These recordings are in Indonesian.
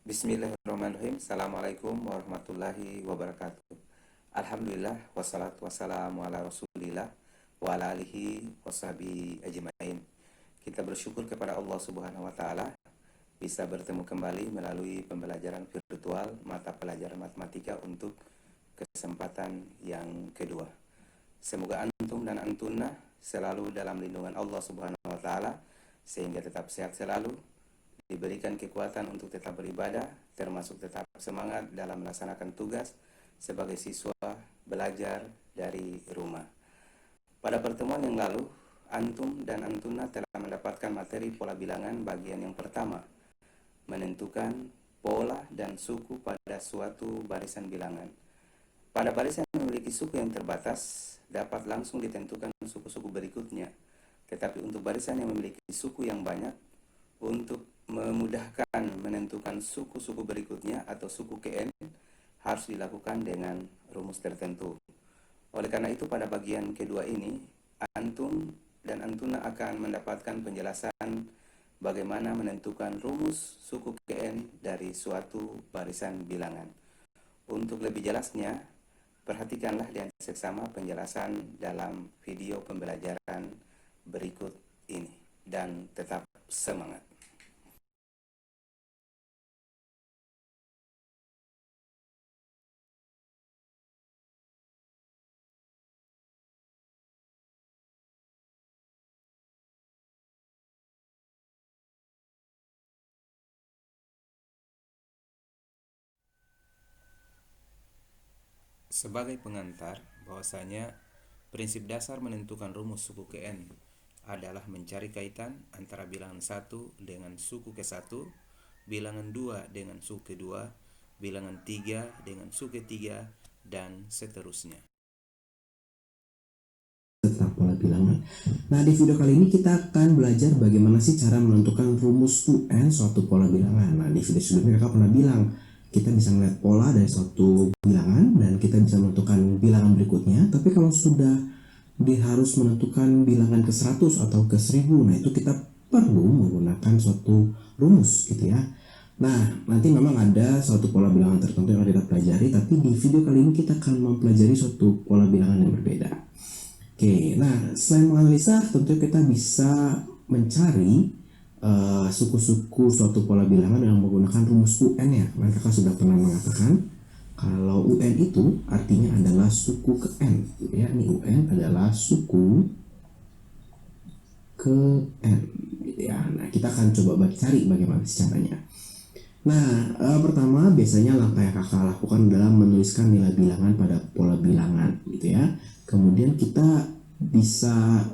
Bismillahirrahmanirrahim. Assalamualaikum warahmatullahi wabarakatuh. Alhamdulillah wassalatu wassalamu ala rasulillah wa ala alihi washabihi ajmain. Kita bersyukur kepada Allah Subhanahu wa taala bisa bertemu kembali melalui pembelajaran virtual mata pelajaran matematika untuk kesempatan yang kedua. Semoga antum dan antuna selalu dalam lindungan Allah Subhanahu wa taala sehingga tetap sehat selalu, diberikan kekuatan untuk tetap beribadah, termasuk tetap semangat dalam melaksanakan tugas sebagai siswa belajar dari rumah. Pada pertemuan yang lalu, antum dan antuna telah mendapatkan materi pola bilangan bagian yang pertama, menentukan pola dan suku pada suatu barisan bilangan. Pada barisan yang memiliki suku yang terbatas, dapat langsung ditentukan suku-suku berikutnya. Tetapi untuk barisan yang memiliki suku yang banyak, untuk memudahkan menentukan suku-suku berikutnya atau suku Kn harus dilakukan dengan rumus tertentu. Oleh karena itu pada bagian kedua ini antum dan antuna akan mendapatkan penjelasan bagaimana menentukan rumus suku Kn dari suatu barisan bilangan. Untuk lebih jelasnya, perhatikanlah dan seksama penjelasan dalam video pembelajaran berikut ini dan tetap semangat. Sebagai pengantar, bahwasanya prinsip dasar menentukan rumus suku Kn adalah mencari kaitan antara bilangan 1 dengan suku ke-1, bilangan 2 dengan suku ke-2, bilangan 3 dengan suku ke-3, dan seterusnya. Tentang pola bilangan. Nah, di video kali ini kita akan belajar bagaimana sih cara menentukan rumus UN suatu pola bilangan. Nah, di video sebelumnya kakak pernah bilang kita bisa melihat pola dari suatu bilangan dan kita bisa menentukan bilangan berikutnya. Tapi kalau sudah harus menentukan bilangan ke-100 atau ke-1000, nah itu kita perlu menggunakan suatu rumus gitu ya. Nah, nanti memang ada suatu pola bilangan tertentu yang kita pelajari, tapi di video kali ini kita akan mempelajari suatu pola bilangan yang berbeda. Oke, nah selain menganalisa, tentu kita bisa mencari suku-suku suatu pola bilangan yang menggunakan rumus UN ya. Kakak sudah pernah mengatakan kalau UN itu artinya adalah suku ke N, gitu ya. Ini UN adalah suku ke N, gitu ya. Nah, kita akan coba cari bagaimana caranya. Nah, pertama biasanya langkah yang kakak lakukan adalah menuliskan nilai bilangan pada pola bilangan, gitu ya. Kemudian kita bisa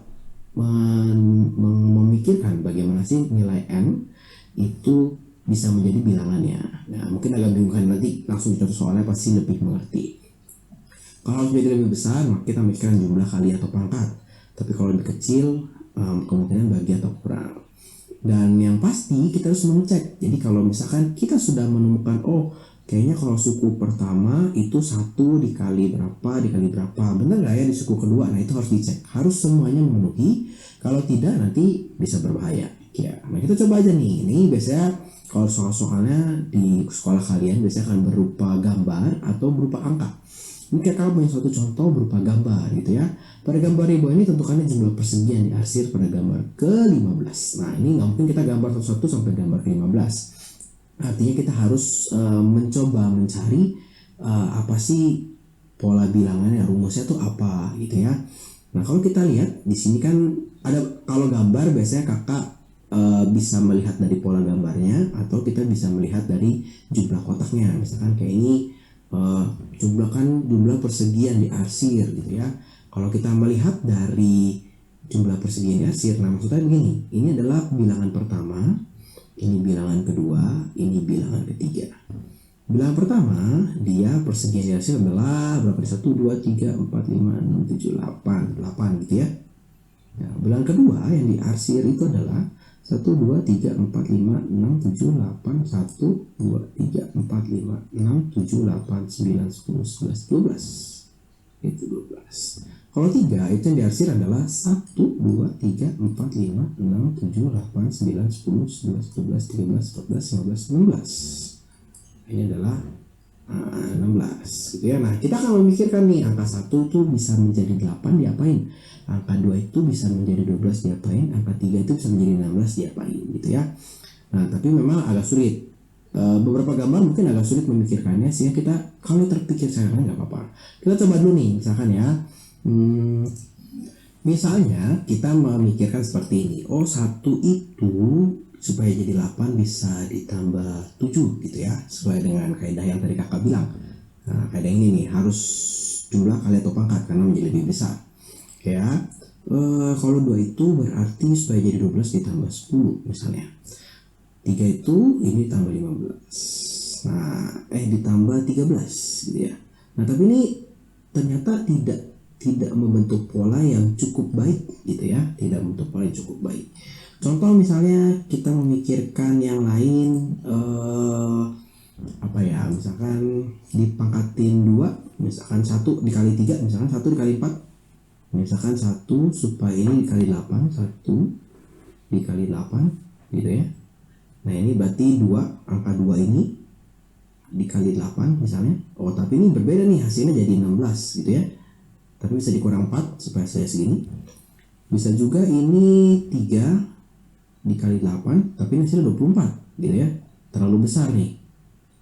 memikirkan bagaimana sih nilai N itu bisa menjadi bilangannya. Nah, mungkin agak bingung, nanti langsung contoh soalnya pasti lebih mengerti. Kalau menjadi lebih besar, maka kita mikirkan jumlah kali atau pangkat. Tapi kalau lebih kecil, kemungkinan bagi atau kurang. Dan yang pasti kita harus mengecek. Jadi kalau misalkan kita sudah menemukan, kayaknya kalau suku pertama itu 1 dikali berapa, benar nggak ya di suku kedua? Nah, itu harus dicek, harus semuanya memenuhi. Kalau tidak nanti bisa berbahaya ya. Nah, kita coba aja nih. Ini biasanya kalau soal-soalnya di sekolah kalian biasanya akan berupa gambar atau berupa angka. Ini kita punya suatu contoh berupa gambar gitu ya. Pada gambar ribu ini tentukannya jumlah persegi yang diarsir pada gambar ke-15. Nah, ini nggak mungkin kita gambar satu-satu sampai gambar ke-15. Artinya kita harus mencoba mencari apa sih pola bilangannya, rumusnya tuh apa gitu ya. Nah, kalau kita lihat di sini kan ada, kalau gambar biasanya kakak bisa melihat dari pola gambarnya atau kita bisa melihat dari jumlah kotaknya. Misalkan kayak ini jumlah persegi yang diarsir gitu ya. Kalau kita melihat dari jumlah persegi yang diarsir, nah maksudnya begini, ini adalah bilangan pertama, ini bilangan kedua, ini bilangan ketiga. Bilangan pertama, dia persegi yang diarsir adalah berapa? 1, 2, 3, 4, 5, 6, 7, 8 gitu ya. Nah, bilangan kedua yang diarsir itu adalah 1, 2, 3, 4, 5, 6, 7, 8, 1, 2, 3, 4, 5, 6, 7, 8, 9, 10, 11, 12. Itu 12. Kalau 3 itu yang diarsir adalah 1, 2, 3, 4, 5, 6, 7, 8, 9, 10, 11, 12, 13, 14, 15, 16. ini adalah 16 gitu ya. Nah, kita akan memikirkan nih angka 1 itu bisa menjadi 8 diapain? Angka 2 itu bisa menjadi 12 diapain? Angka 3 itu bisa menjadi 16 diapain gitu ya. Nah, tapi memang agak sulit. Beberapa gambar mungkin agak sulit memikirkannya, sehingga kita kalau terpikir sekarang nggak apa-apa. Kita coba dulu nih, misalkan ya. Misalnya kita memikirkan seperti ini. Oh, 1 itu supaya jadi 8 bisa ditambah 7 gitu ya, sesuai dengan kaidah yang tadi kakak bilang. Nah, kaidah ini nih harus jumlah kali atau pangkat karena menjadi lebih besar. Ya, kalau 2 itu berarti supaya jadi 12 ditambah 10 misalnya. 3 itu ini tambah 15. Nah, ditambah 13 gitu ya. Nah, tapi ini ternyata tidak membentuk pola yang cukup baik gitu ya, tidak membentuk pola yang cukup baik. Contoh misalnya kita memikirkan yang lain, misalkan dipangkatin 2, misalkan 1 dikali 3, misalkan 1 dikali 4, misalkan 1 supaya ini dikali 8, 1 dikali 8 gitu ya. Nah, ini berarti 2, angka 2 ini dikali 8 misalnya. Oh, tapi ini berbeda nih, hasilnya jadi 16 gitu ya. Tapi bisa dikurang 4 supaya saya segini. Bisa juga ini 3 dikali 8, tapi hasilnya 24 gitu ya. Terlalu besar nih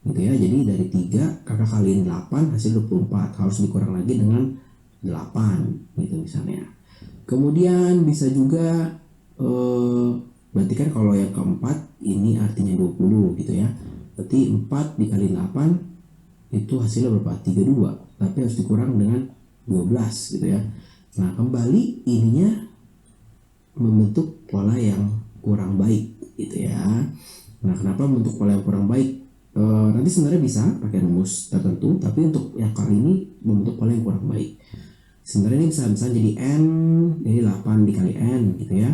gitu ya. Jadi dari 3 kakak kaliin 8 hasil 24, harus dikurang lagi dengan 8 gitu misalnya. Kemudian bisa juga berarti kan kalau yang keempat ini artinya 20 gitu ya. Berarti 4 dikali 8 itu hasilnya berapa? 32, tapi harus dikurang dengan 12 gitu ya. Nah, kembali ininya membentuk pola yang kurang baik gitu ya. Nah, kenapa membentuk pola yang kurang baik? Nanti sebenarnya bisa pakai rumus tertentu, tapi untuk yang kali ini membentuk pola yang kurang baik. Sebenarnya ini bisa jadi n, ini 8 dikali n gitu ya.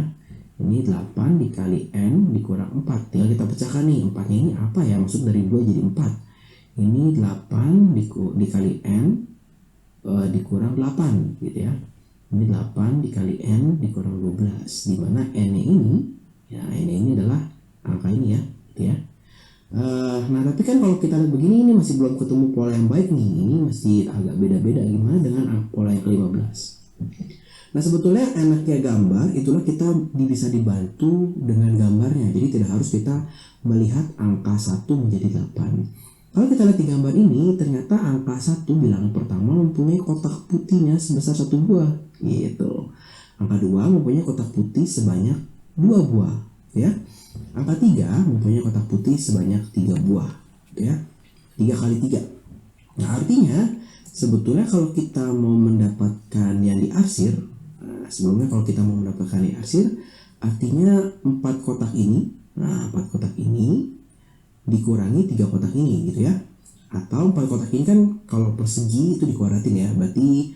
Ini 8 dikali n dikurang 4. Tinggal kita pecahkan nih, 4-nya ini apa ya? Masuk dari 2 jadi 4. Ini 8 dikali n dikurang 8 gitu ya. Ini 8 dikali n dikurang 12, di mana n ini adalah angka ini ya gitu ya. Nah, tapi kan kalau kita lihat begini, ini masih belum ketemu pola yang baik nih. Ini masih agak beda-beda. Gimana dengan pola yang ke-15? Nah, sebetulnya enaknya gambar itulah kita bisa dibantu dengan gambarnya. Jadi tidak harus kita melihat angka 1 menjadi 8. Kalau kita lihat di gambar ini, ternyata angka 1 bilangan pertama mempunyai kotak putihnya sebesar 1 buah gitu. Angka 2 mempunyai kotak putih sebanyak 2 buah ya. Angka 3 mempunyai kotak putih sebanyak 3 buah ya. 3 kali 3. Nah, artinya sebetulnya kalau kita mau mendapatkan yang diarsir, sebelumnya kalau kita mau mendapatkan yang diarsir, artinya 4 kotak ini, 4 kotak ini dikurangi 3 kotak ini gitu ya. Atau 4 kotak ini kan kalau persegi itu dikuadratin ya. Berarti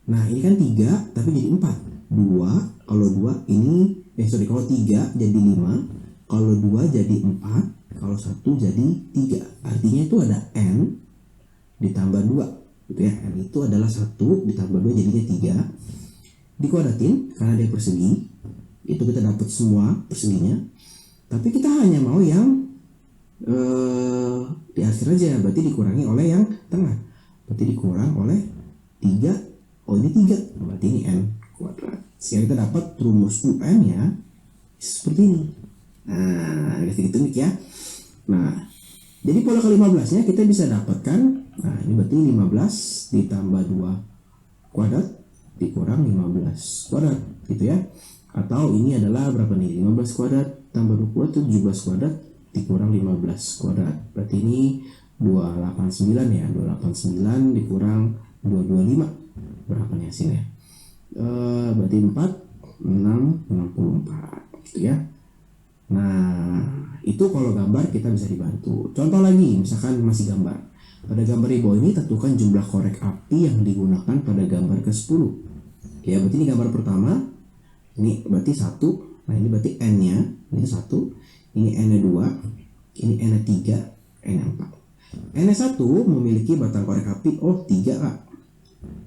nah ini kan 3 tapi jadi 4. 2 kalau 2 ini kalau 3 jadi 5, kalau 2 jadi 4, kalau 1 jadi 3. Artinya itu ada n ditambah 2 gitu ya. N itu adalah 1 ditambah 2 jadinya 3. Dikuadratin karena dia persegi. Itu kita dapat semua perseginya. Tapi kita hanya mau yang diarsir aja, berarti dikurangi oleh yang tengah, berarti dikurang oleh 3. Oh, ini 3, berarti ini n kuadrat. Sehingga kita dapat rumus UN nya seperti ini. Nah, gitu nih ya. Nah, jadi pola ke-15 nya kita bisa dapatkan. Nah, ini berarti 15 ditambah 2 kuadrat dikurang 15 kuadrat gitu ya. Atau ini adalah berapa nih? 15 kuadrat tambah 2 kuadrat itu 17 kuadrat dikurang 15 kuadrat. Berarti ini 289 ya. 289 dikurang 225. Berapa nih hasilnya? Berarti 4, 6, 64 gitu ya. Nah, itu kalau gambar kita bisa dibantu. Contoh lagi, misalkan masih gambar. Pada gambar di bawah ini tentukan jumlah korek api yang digunakan pada gambar ke-10. Ya, berarti ini gambar pertama. Ini berarti 1. Nah, ini berarti n-nya. Ini 1. Ini N-nya 2, ini N-nya 3, N-nya 4. N-nya 1 memiliki batang korek api, 3 kak.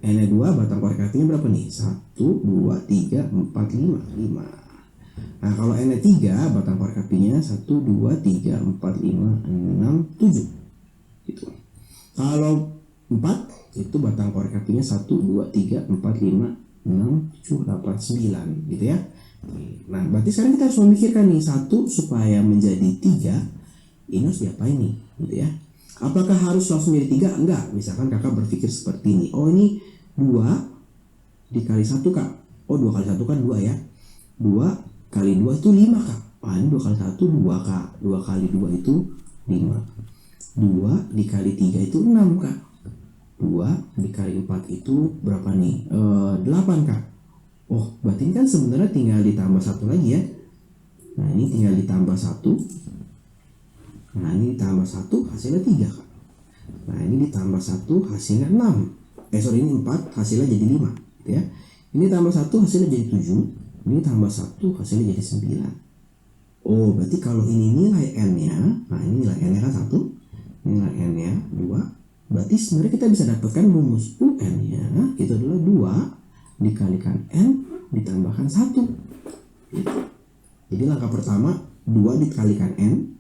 N-nya 2 batang korek apinya berapa nih? 1, 2, 3, 4, 5. Nah, kalau N-nya 3 batang korek apinya 1, 2, 3, 4, 5, 6, 7. gitu. Kalau 4 itu batang korek apinya 1, 2, 3, 4, 5, 6, 7, 8, 9 gitu ya. Nah berarti sekarang kita harus memikirkan nih, 1 supaya menjadi 3 ini harus diapain nih gitu ya. Apakah harus langsung jadi 3? Enggak. Misalkan kakak berpikir seperti ini, oh ini 2 dikali 1 kak, oh 2 kali 1 kan 2 ya, 2 kali 2 itu 5 kak. Ini 2 kali 1 2 kak, 2 kali 2 itu 5, 2 dikali 3 itu 6 kak, 2 dikali 4 itu berapa nih? 8 kak. Oh berarti ini kan sebenarnya tinggal ditambah 1 lagi ya. Nah ini tinggal ditambah 1. Nah ini ditambah 1 hasilnya 3 kak. Nah ini ditambah 1 hasilnya 6. Ini 4 hasilnya jadi 5 gitu ya. Ini tambah 1 hasilnya jadi 7. Ini tambah 1 hasilnya jadi 9. Oh berarti kalau ini nilai n nya, nah ini nilai n nya kan 1, nilai n nya 2. Berarti sebenarnya kita bisa dapatkan rumus UN nya itu adalah 2 dikalikan n ditambahkan 1 gitu. Jadi langkah pertama 2 dikalikan n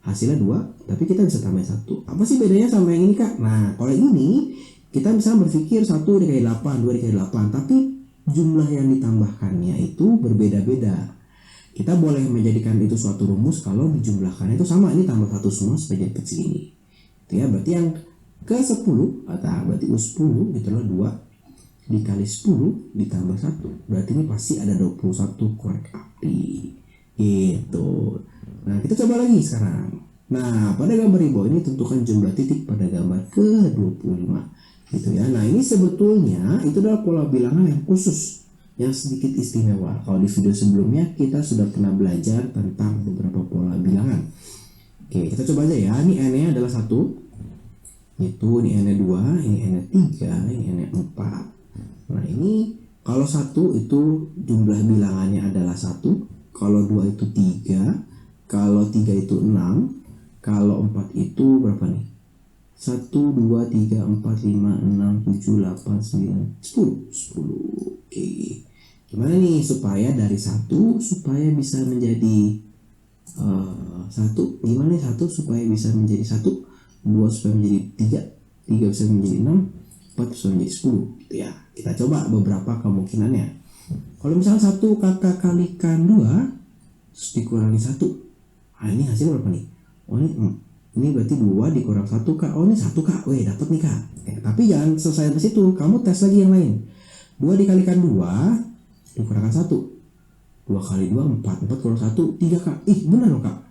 hasilnya 2, tapi kita bisa tambah 1. Apa sih bedanya sama yang ini kak? Nah kalau ini kita bisa berpikir 1 dikali 8, 2 dikali 8, tapi jumlah yang ditambahkannya itu berbeda-beda. Kita boleh menjadikan itu suatu rumus kalau dijumlahkannya itu sama, ini tambah 1 semua supaya jadi kecil ini itu ya. Berarti yang ke 10 atau berarti U10 itulah 2 dikali 10 ditambah 1, berarti ini pasti ada 21 korek api gitu. Nah kita coba lagi sekarang. Nah pada gambar di bawah ini tentukan jumlah titik pada gambar ke-25 gitu ya. Nah ini sebetulnya itu adalah pola bilangan yang khusus, yang sedikit istimewa. Kalau di video sebelumnya kita sudah pernah belajar tentang beberapa pola bilangan. Oke kita coba aja ya. Ini n nya adalah 1, itu ini n nya 2, ini n nya 3, ini n nya 4. Nah ini kalau 1 itu jumlah bilangannya adalah 1, kalau 2 itu 3, kalau 3 itu 6, kalau 4 itu berapa nih? 1, 2, 3, 4, 5, 6, 7, 8, 9, 10. Oke. Gimana nih supaya dari 1 supaya bisa menjadi 1? Gimana nih 1 supaya bisa menjadi 1? 2 supaya menjadi 3, 3 bisa menjadi 6, 4 bisa menjadi 10 gitu ya. Kita coba beberapa kemungkinannya. Kalau misalnya 1 kakak kalikan 2 terus dikurangi 1, nah ini hasilnya berapa nih? Oh ini berarti 2 dikurang 1 kak. Oh ini 1 kak, weh dapet nih kak. Tapi jangan selesai dari situ, kamu tes lagi yang lain. 2 dikalikan 2 dikurangkan 1, 2 kali 2 4, 4 kurang 1 3 kak. Ih bener loh kak.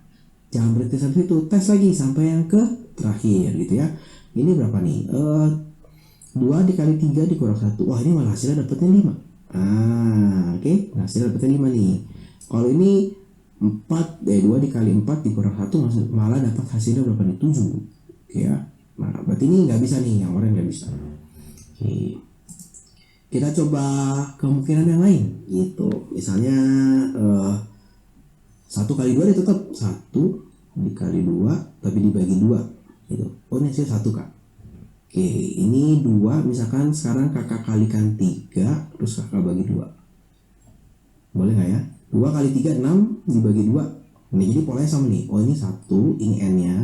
Jangan berhenti sampai situ, tes lagi sampai yang ke terakhir gitu ya. Ini berapa nih? 2 dikali 3 dikurang 1. Wah ini malah hasilnya dapetnya 5. Oke. Nah hasilnya dapetnya 5 nih. Kalau ini 2 dikali 4 dikurang 1 malah dapat hasilnya berapa nih? 7. Oke ya. Nah berarti ini nggak bisa nih, yang orang nggak bisa. Oke. Kita coba kemungkinan yang lain gitu. Misalnya 1 kali 2 dia tetap 1 dikali 2 tapi dibagi 2 gitu. Oh ini hasilnya 1 kak. Oke ini 2, misalkan sekarang kakak kalikan 3 terus kakak bagi 2. Boleh nggak ya? 2 kali 3 6 dibagi 2. Ini jadi polanya sama nih. Oh ini 1, ini n nya.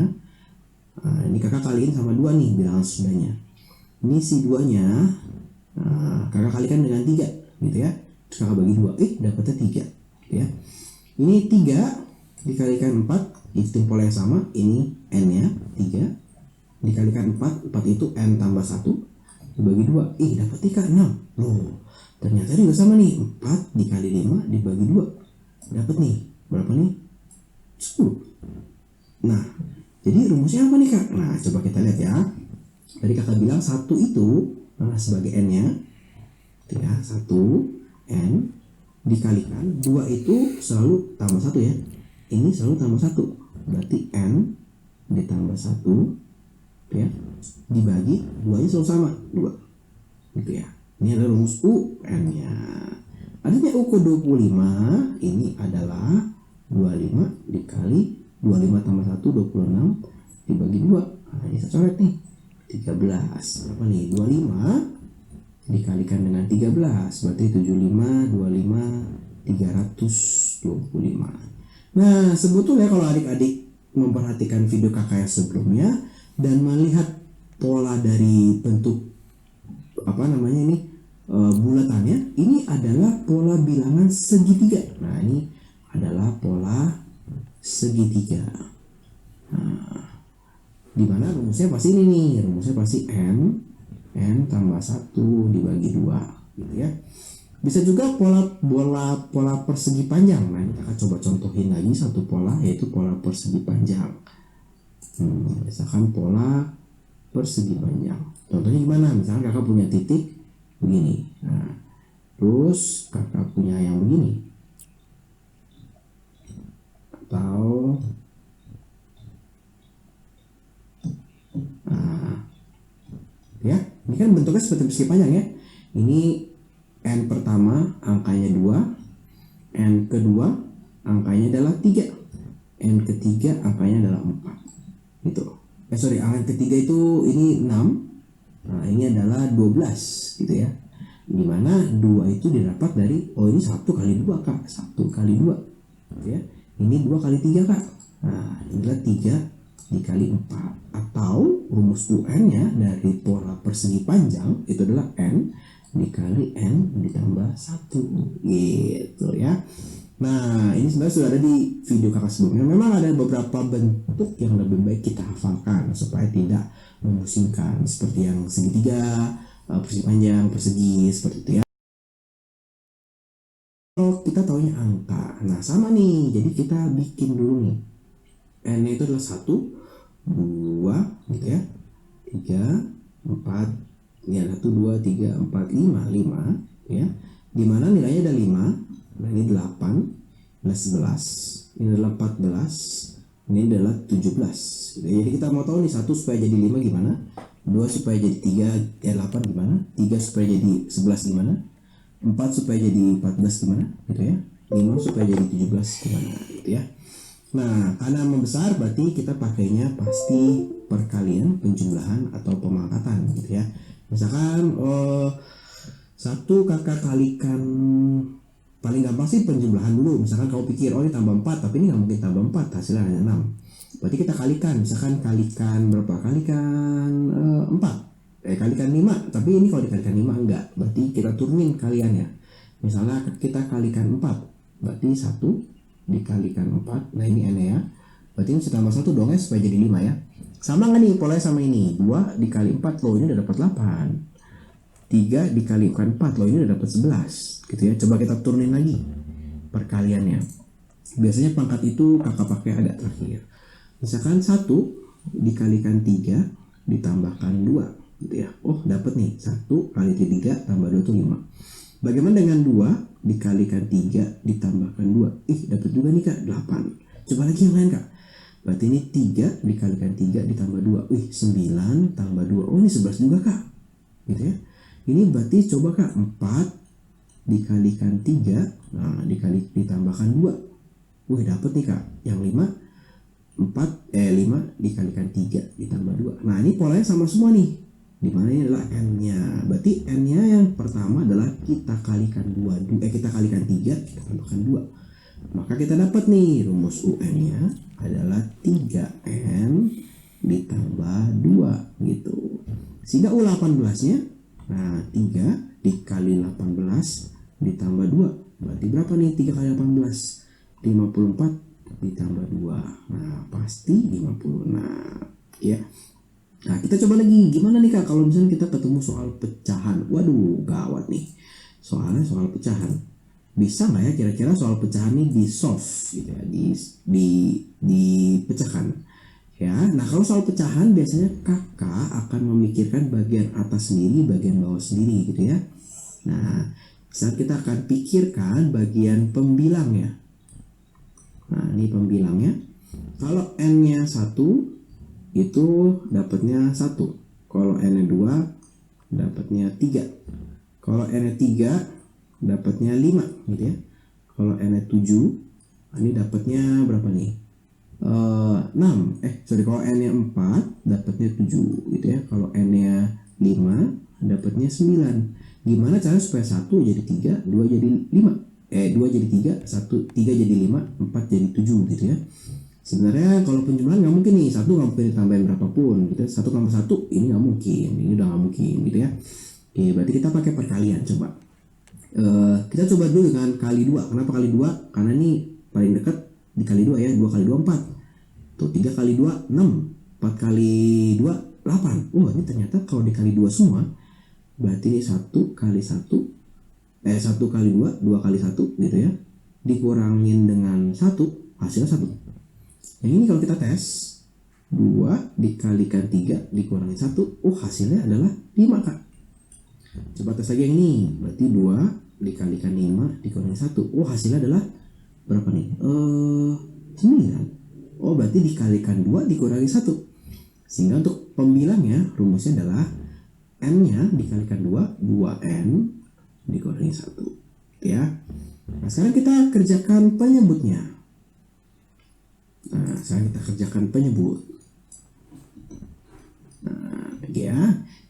Nah, ini kakak kaliin sama 2 nih bilangan sesudahnya. Ini si 2 nya kakak kalikan dengan 3 gitu ya. Terus kakak bagi 2. Dapatnya 3 gitu ya. Ini 3 dikalikan 4, itu pola yang sama. Ini n nya 3 dikalikan 4 itu n tambah 1 dibagi 2. Dapat 3 6. Loh ternyata juga sama nih, 4 dikali 5 dibagi 2 dapat nih berapa nih? 10. Nah jadi rumusnya apa nih kak? Nah coba kita lihat ya. Tadi kakak bilang 1 itu sebagai n nya 1 n dikalikan 2 itu selalu tambah 1 ya. Ini selalu tambah 1, berarti n ditambah 1 ya dibagi 2 nya selalu sama 2 gitu ya. Ini adalah rumus UN nya. Adanya U ke 25 ini adalah 25 dikali 25 tambah 1 26 dibagi 2. Nah ini saya coret nih 13. Berapa nih? 25 dikalikan dengan 13 berarti 75 25 325. Nah sebetulnya kalau adik-adik memperhatikan video kakak yang sebelumnya, dan melihat pola dari bentuk bulatannya, ini adalah pola bilangan segitiga. Nah, ini adalah pola segitiga. Nah, dimana rumusnya pasti ini nih, rumusnya pasti n tambah 1 dibagi 2 gitu ya. Bisa juga pola persegi panjang. Nah, kita akan coba contohin lagi satu pola, yaitu pola persegi panjang. Misalkan pola persegi panjang. Contohnya gimana? Misalkan kakak punya titik begini. Nah, terus kakak punya yang begini. Atau ya, ini kan bentuknya seperti persegi panjang ya. Ini n pertama angkanya 2, n kedua angkanya adalah 3, n ketiga angkanya adalah 4 gitu. Angka ketiga itu ini 6. Nah, ini adalah 12 gitu ya. Dimana 2 itu didapat dari, ini 1 kali 2 kak, 1 kali 2 gitu ya. Ini 2 kali 3 kak. Nah, ini adalah 3 dikali 4. Atau rumus UN nya dari pola persegi panjang itu adalah n dikali n ditambah 1 gitu ya. Nah, ini sebenarnya sudah ada di video kakak sebelumnya. Memang ada beberapa bentuk yang lebih baik kita hafalkan supaya tidak memusingkan, seperti yang segitiga, persegi panjang, persegi, seperti itu ya. Kalau kita taunya angka, nah sama nih, jadi kita bikin dulu nih. N itu adalah 1, 2 gitu ya, 3, 4, ini 1, 2, 3, 4, 5 ya. Dimana nilainya ada 5. Nah, ini 8, ini 11, ini adalah 14, ini adalah 17. Jadi kita mau tahu nih, 1 supaya jadi 5 gimana, 2 supaya jadi 8 gimana, 3 supaya jadi 11 gimana, 4 supaya jadi 14 gimana gitu ya, 5 supaya jadi 17 gimana gitu ya. Nah, karena membesar berarti kita pakainya pasti perkalian, penjumlahan atau pemangkatan gitu ya. Misalkan 1 kakak kalikan, paling gampang sih penjumlahan dulu. Misalkan kau pikir ini tambah 4, tapi ini nggak mungkin tambah 4, hasilnya hanya 6. Berarti kita kalikan, misalkan kalikan berapa? Kalikan 4, kalikan 5, tapi ini kalau dikalikan 5 enggak, berarti kita turunin kaliannya. Misalnya kita kalikan 4, berarti 1 dikalikan 4, nah ini n ya, berarti ini tambah 1 dong ya, supaya jadi 5 ya. Sama nggak nih polanya sama ini, 2 dikali 4, loh ini udah dapat 8. 3 dikalikan 4, loh ini udah dapat 11 gitu ya. Coba kita turunin lagi perkaliannya. Biasanya pangkat itu kakak pakai agak terakhir. Misalkan 1 dikalikan 3 ditambahkan 2 gitu ya. Oh, dapat nih, 1 kali 3 tambah 2 itu 5. Bagaimana dengan 2 dikalikan 3 ditambahkan 2? Dapat juga nih kak, 8. Coba lagi yang lain kak. Berarti ini 3 dikalikan 3 ditambah 2. 9 tambah 2. Oh, ini 11 juga kak gitu ya. Ini berarti coba kak, 4 dikalikan 3, nah ditambahkan 2. Dapat nih kak, yang 5 dikalikan 3 ditambah 2. Nah, ini polanya sama semua nih. Dimana ini adalah n-nya. Berarti n-nya yang pertama adalah kita kalikan 3, kita tambahkan 2. Maka kita dapat nih rumus UN-nya adalah 3n ditambah 2 gitu. Sehingga U18-nya, nah 3 dikali 18 ditambah 2, berarti berapa nih 3 kali 18? 54 ditambah 2, nah pasti 56 ya. Nah, kita coba lagi, gimana nih kak kalau misalnya kita ketemu soal pecahan. Waduh, gawat nih, soalnya soal pecahan. Bisa nggak ya kira-kira soal pecahan ini di solve gitu ya, dipecahkan ya. Nah, kalau soal pecahan biasanya kakak akan memikirkan bagian atas sendiri, bagian bawah sendiri gitu ya. Nah, saat kita akan pikirkan bagian pembilangnya. Nah, ini pembilangnya. Kalau n-nya 1 itu dapatnya 1. Kalau n-nya 2 dapatnya 3. Kalau n-nya 3 dapatnya 5 gitu ya. Kalau n-nya 7, ini dapatnya berapa nih? 6. Kalau n-nya 4 dapatnya 7 gitu ya. Kalau n-nya 5 dapatnya 9. Gimana cara supaya 1 jadi 3, 2 jadi 5? 2 jadi 3, 3 jadi 5, 4 jadi 7 gitu ya. Sebenarnya kalau penjumlahan nggak mungkin nih, 1 nggak mungkin ditambahin berapapun gitu. 1 tambah 1 ini nggak mungkin, ini udah nggak mungkin gitu ya. Oke, berarti kita pakai perkalian coba. Kita coba dulu dengan kali 2. Kenapa kali 2? Karena ini paling dekat dikali 2 ya. 2 kali 2 4. Tuh 3 kali 2 6. 4 kali 2 8. Ini ternyata kalau dikali 2 semua berarti ini 1 kali 1 1 kali 2 2 kali 1 gitu ya, dikurangin dengan 1 hasilnya 1. Yang ini kalau kita tes 2 dikalikan 3 dikurangin 1, hasilnya adalah 5 kak. Coba tes lagi yang ini, berarti 2 dikalikan 5 dikurangin 1, hasilnya adalah berapa nih? 9. Berarti dikalikan 2 dikurangi 1. Sehingga untuk pembilangnya rumusnya adalah n-nya dikalikan 2, 2n dikurangi 1 ya. Nah sekarang kita kerjakan penyebutnya. Nah sekarang kita kerjakan penyebut. Nah ya,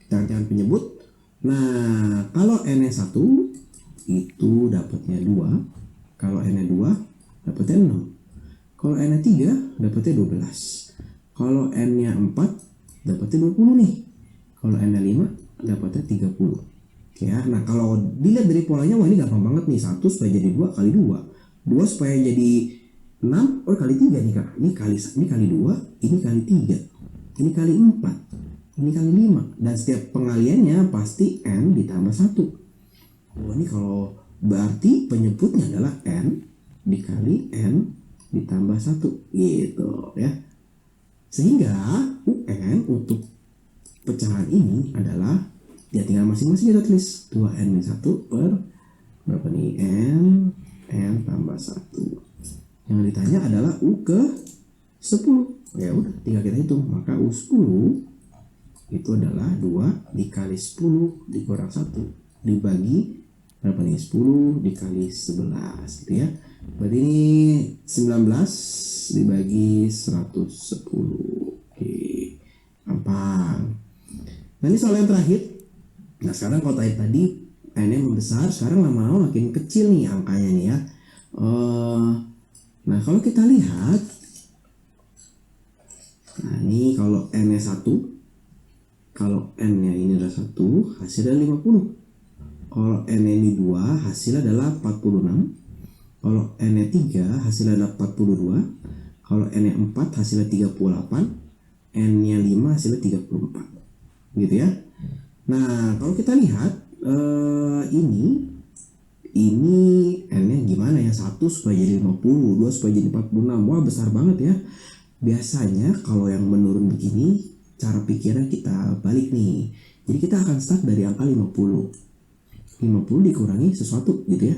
kita kerjakan penyebut. Nah kalau n-nya 1 itu dapatnya 2, kalau n-nya 2 dapatnya 6, kalau n-nya 3 dapatnya 12, kalau n-nya 4 dapatnya 20 nih, kalau n-nya 5 dapatnya 30 ya. Nah kalau dilihat dari polanya, ini gampang banget nih. 1 supaya jadi 2 kali 2, 2 supaya jadi 6 kali 3 nih kak. Ini kali 2, ini kali 3, ini kali 4, ini kali 5, dan setiap pengaliannya pasti n ditambah 1. Ini kalau berarti penyebutnya adalah n dikali n ditambah 1 gitu ya. Sehingga UN untuk pecahan ini adalah, ya tinggal masing-masing kita tulis 2n-1 per berapa nih, n tambah 1. Yang ditanya adalah U ke 10. Ya udah tinggal kita hitung, maka U10 itu adalah 2 dikali 10 dikurang 1 dibagi berapa nih, 10 dikali 11 gitu ya. Berarti ini 19 dibagi 110. Oke, gampang. Nah ini soal yang terakhir. Nah sekarang kalau tadi n-nya membesar, sekarang lama-lama makin kecil nih angkanya nih ya. Nah kalau kita lihat, nah ini kalau n-nya 1, kalau n-nya ini adalah 1, hasilnya 50. Kalau n-nya ini 2, hasilnya adalah 46. Kalau n-nya 3, hasilnya adalah 42. Kalau n-nya 4, hasilnya 38. N-nya 5, hasilnya 34. Gitu ya. Nah, kalau kita lihat ini n-nya gimana ya? 1 supaya jadi 50, 2 supaya jadi 46. Wah, besar banget ya. Biasanya kalau yang menurun begini, cara pikirnya kita balik nih. Jadi kita akan start dari angka 50. 50 dikurangi sesuatu gitu ya.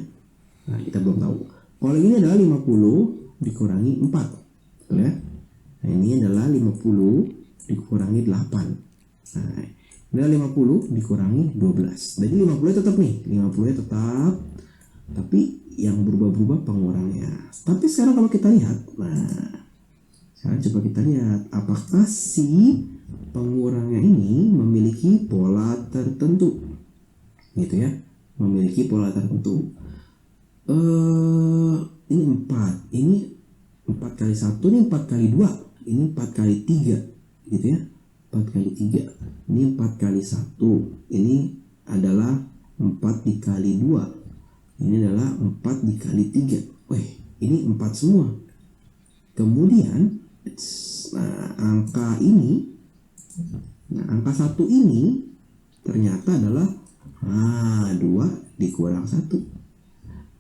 Nah, kita belum tahu. Kalau ini adalah 50 dikurangi 4. Betul ya? Nah, ini adalah 50 dikurangi 8. Nah, ini adalah 50 dikurangi 12. Jadi 50 tetap nih. 50 tetap. Tapi yang berubah-berubah pengurangnya. Tapi sekarang kalau kita lihat, nah, sekarang coba kita lihat apakah si pengurangnya ini memiliki pola tertentu. Gitu ya. Memiliki pola tertentu. Ini 4. Ini 4 kali 1, ini 4 kali 2. Ini 4 kali 3. Gitu ya. 4 kali 3. Ini 4 kali 1. Ini adalah 4 dikali 2. Ini adalah 4 dikali 3. Wih, ini 4 semua. Kemudian, nah, angka ini, nah, angka 1 ini ternyata adalah 2 dikurang 1.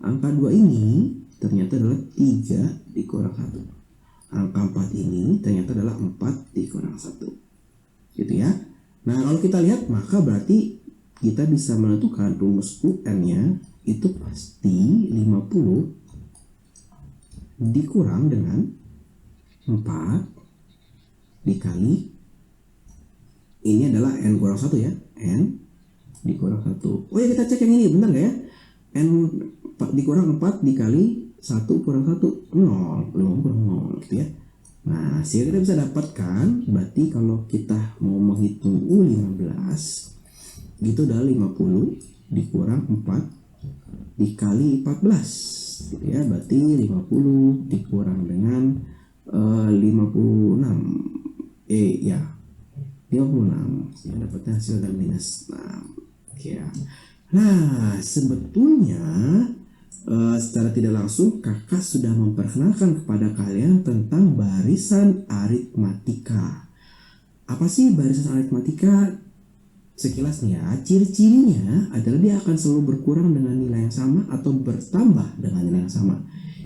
Angka 2 ini ternyata adalah 3 dikurang 1. Angka 4 ini ternyata adalah 4 dikurang 1. Gitu ya. Nah, kalau kita lihat, maka berarti kita bisa menentukan rumus UN-nya itu pasti 50 dikurang dengan 4 dikali, ini adalah N kurang 1 ya. N dikurang 1. Oh ya, kita cek yang ini, benar nggak ya? N dikurang 4 dikali 1 kurang 1, 0. 50 kurang 0 gitu ya. Nah, sehingga kita bisa dapatkan, berarti kalau kita mau menghitung U15, gitu adalah 50 dikurang 4 dikali 14. Gitu ya, berarti 50 dikurang dengan 56. Ya 56 ya, dapatnya hasil dan minus 6 ya. Nah sebetulnya secara tidak langsung kakak sudah memperkenalkan kepada kalian tentang barisan aritmatika. Apa sih barisan aritmatika? Sekilas nih ya, ciri-cirinya adalah dia akan selalu berkurang dengan nilai yang sama atau bertambah dengan nilai yang sama.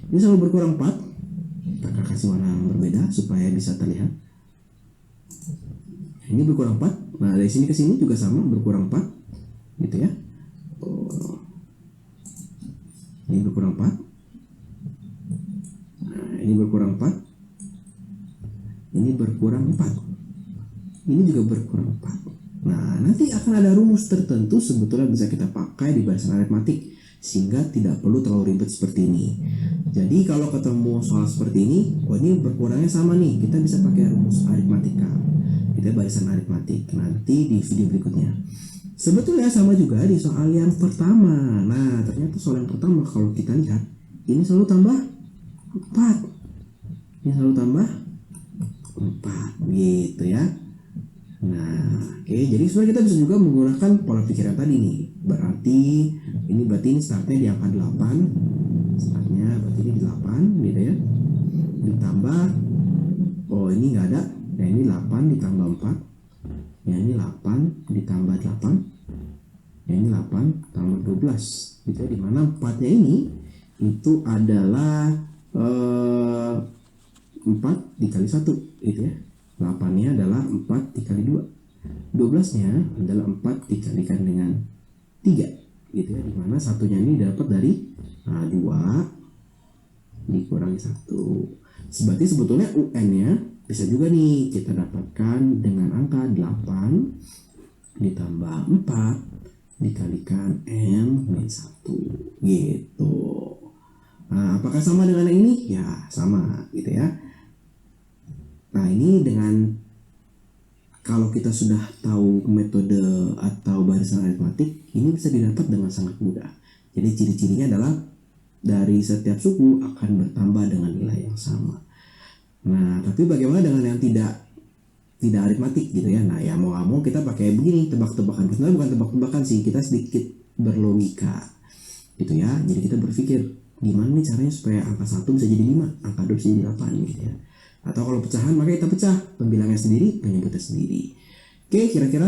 Ini selalu berkurang 4. Kakak kasih warna yang berbeda supaya bisa terlihat. Ini berkurang 4. Nah dari sini ke sini juga sama, berkurang 4 gitu ya. Ini berkurang 4. Nah ini berkurang 4. Ini berkurang 4. Ini juga berkurang 4. Nah nanti akan ada rumus tertentu sebetulnya bisa kita pakai di barisan aritmatik sehingga tidak perlu terlalu ribet seperti ini. Jadi kalau ketemu soal seperti ini, ini berkurangnya sama nih, kita bisa pakai rumus aritmatika. Kita barisan aritmatik nanti di video berikutnya. Sebetulnya sama juga di soal yang pertama. Nah ternyata soal yang pertama kalau kita lihat ini selalu tambah 4. Ini selalu tambah 4 gitu ya. Nah oke, jadi sebenarnya kita bisa juga menggunakan pola pikir yang tadi nih. Berarti ini startnya di angka 8. Startnya berarti ini 8 gitu ya. Ditambah, ini nggak ada. Nah ini 8 ditambah 4. Ya ini 8 ditambah 8. Ya ini 8 tambah 12. Gitu ya, dimana 4-nya ini itu adalah 4 dikali 1 gitu ya. 8-nya adalah 4 dikali 2. 12-nya adalah 4 dikalikan dengan 3 gitu ya, dimana satunya ini dapat dari 2 dikurangi 1. Berarti sebetulnya UN-nya bisa juga nih kita dapatkan dengan angka 8 ditambah 4 dikalikan M-1 gitu. Nah apakah sama dengan yang ini? Ya sama gitu ya. Nah ini dengan kalau kita sudah tahu metode atau barisan aritmatik, ini bisa didapat dengan sangat mudah. Jadi ciri-cirinya adalah dari setiap suku akan bertambah dengan nilai yang sama. Nah tapi bagaimana dengan yang tidak aritmatik gitu ya? Nah ya mau nggak mau kita pakai begini, tebak-tebakan. Sebenarnya bukan tebak-tebakan sih, kita sedikit berlogika gitu ya. Jadi kita berpikir gimana nih caranya supaya angka 1 bisa jadi 5, angka 2 bisa jadi 8 gitu ya. Atau kalau pecahan maka kita pecah, pembilangnya sendiri, penyebutnya sendiri. Oke, kira-kira